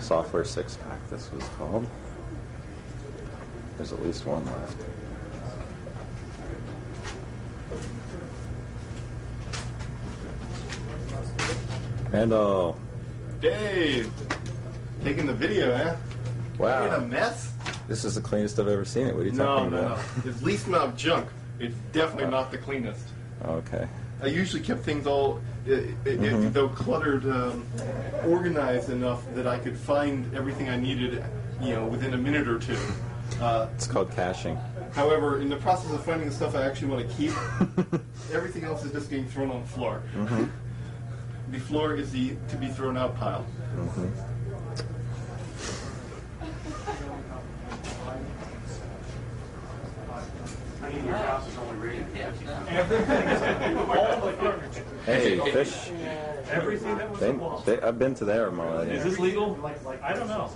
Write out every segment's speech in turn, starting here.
Software six-pack, this was called. There's at least one left. Randall. Dave! Taking the video, eh? Wow. In a mess? This is the cleanest I've ever seen it. What are you talking about? No. It's least amount of junk. It's definitely not the cleanest. Okay. I usually kept things all, though cluttered, organized enough that I could find everything I needed, within a minute or two. It's called caching. However, in the process of finding the stuff I actually want to keep, everything else is just being thrown on the floor. Mm-hmm. The floor is the to be thrown out pile. Mm-hmm. Hey, fish. Everything that was the wall. I've been to there already. Is this legal? I don't know.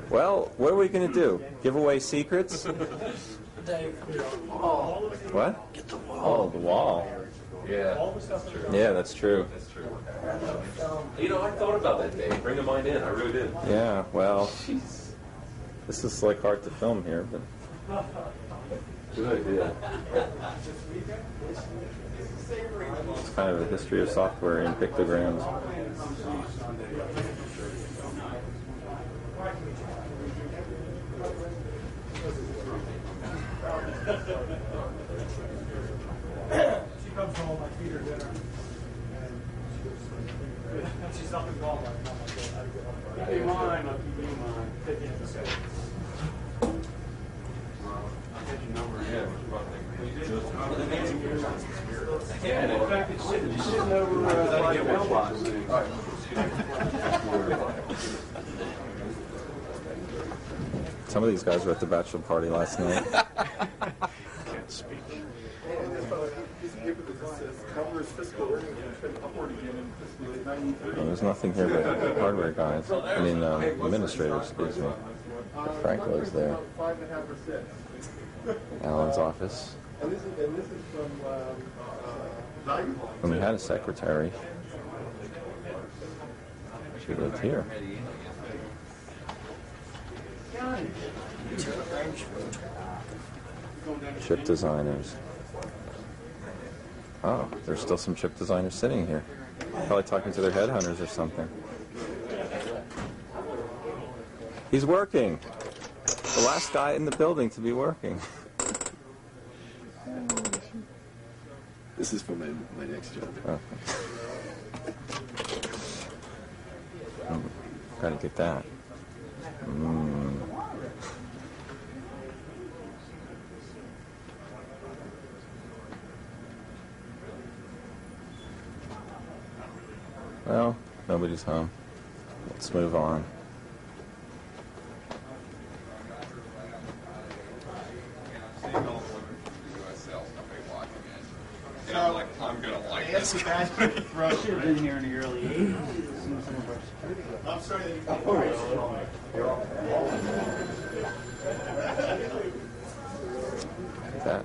Well, what are we going to do? Give away secrets? What? Get the wall. Oh, the wall. Yeah. Yeah, that's true. That's true. I thought about that, Dave. Bringing mine in. I really did. Yeah, well, this is like hard to film here, but Good idea. it's kind of a history of software in pictograms. She comes home, I feed her dinner, and she's up and gone. Keep me mine, I'll keep you mine. Taking it to say. Yeah, in fact, it's sitting over my mailbox. Some of these guys were at the bachelor party last night. Can't speak. Well, there's nothing here but hardware guys. I mean, administrators, excuse me. Frank lives there. Alan's office. And this is from And we had a secretary. She lived here. Chip designers. Oh, there's still some chip designers sitting here. Probably talking to their headhunters or something. He's working. The last guy in the building to be working. This is for my next job. Oh. Gotta get that. Well, nobody's home. Let's move on. I'm gonna like this guy. Should have been here in the early 80s. I'm sorry that you Look at that.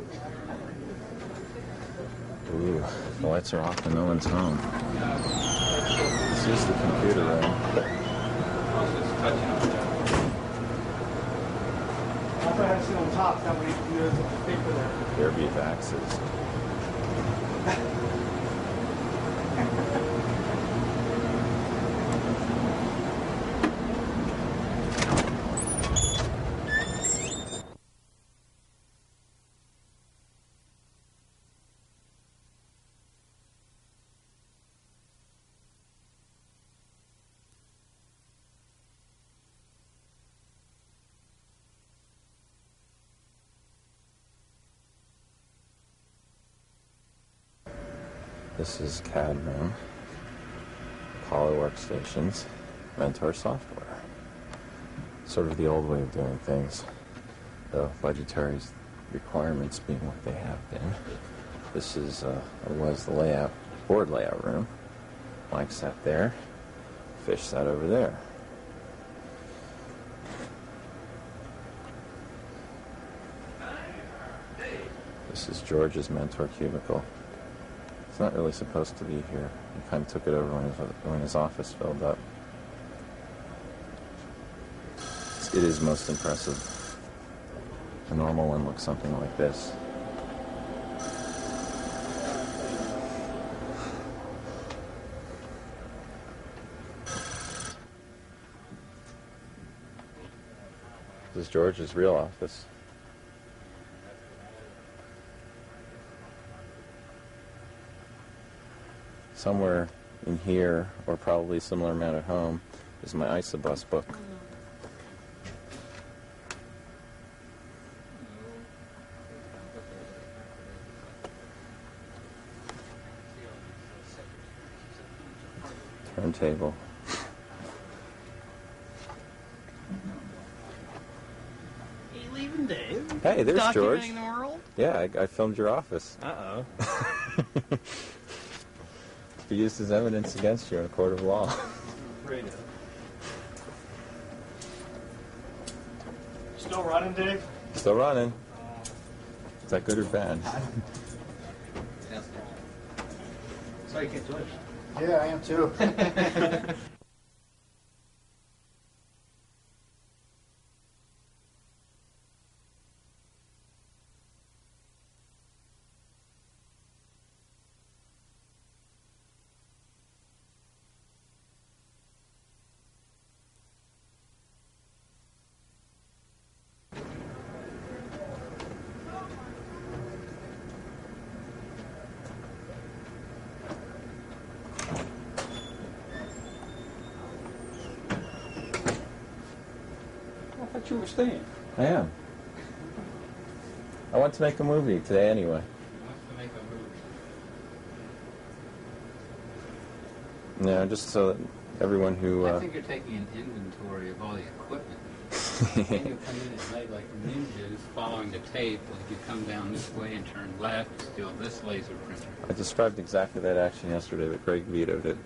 Ooh, the lights are off and no one's home. This is the computer room. That's why I have to sit on top, that way you can do the paper there. There be faxes. This is CAD room, Apollo workstations, Mentor software. Sort of the old way of doing things, the budgetary requirements being what they have been. This is, was the board layout room. Mike sat there, Fish sat over there. This is George's Mentor cubicle. It's not really supposed to be here. He kind of took it over when his office filled up. it is most impressive. A normal one looks something like this. This is George's real office. Somewhere in here, or probably a similar amount at home, is my Isobus book. Turntable. Are you leaving, Dave? Hey, there's George. Documenting the world? Yeah, I filmed your office. Uh-oh. Be used as evidence against you in a court of law. Still running, Dave? Still running. Is that good or bad? Sorry you can't do it. Yeah, I am too. I thought you were staying. I am. I want to make a movie today anyway. No, just so that everyone who... I think you're taking an inventory of all the equipment. Then you come in at night like ninjas following the tape, like you come down this way and turn left, steal this laser printer. I described exactly that action yesterday, but Greg vetoed it.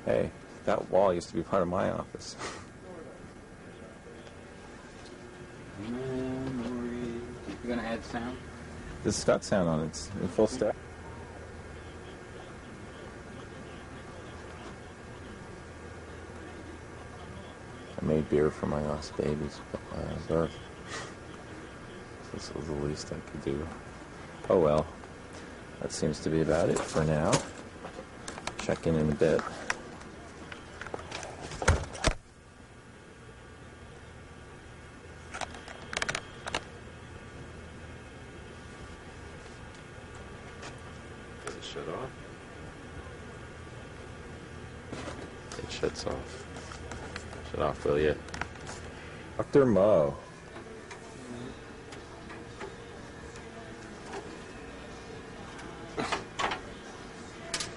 Hey, that wall used to be part of my office. Memory. You're gonna add sound? This has got sound on it. It's in full stack. I made beer for my lost babies birth. This was the least I could do. Oh well. That seems to be about it for now. Check in a bit. Does it shut off? It shuts off. Shut off, will you? Dr. Mo.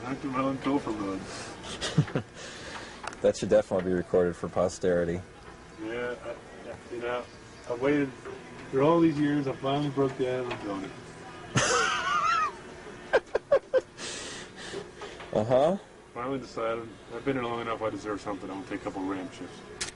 Dr. Mo and Pilfer mode. That should definitely be recorded for posterity. Yeah, I waited for all these years. I finally broke down and I'm doing it. Uh-huh. Finally decided I've been here long enough. I deserve something. I'm gonna take a couple ramp shifts.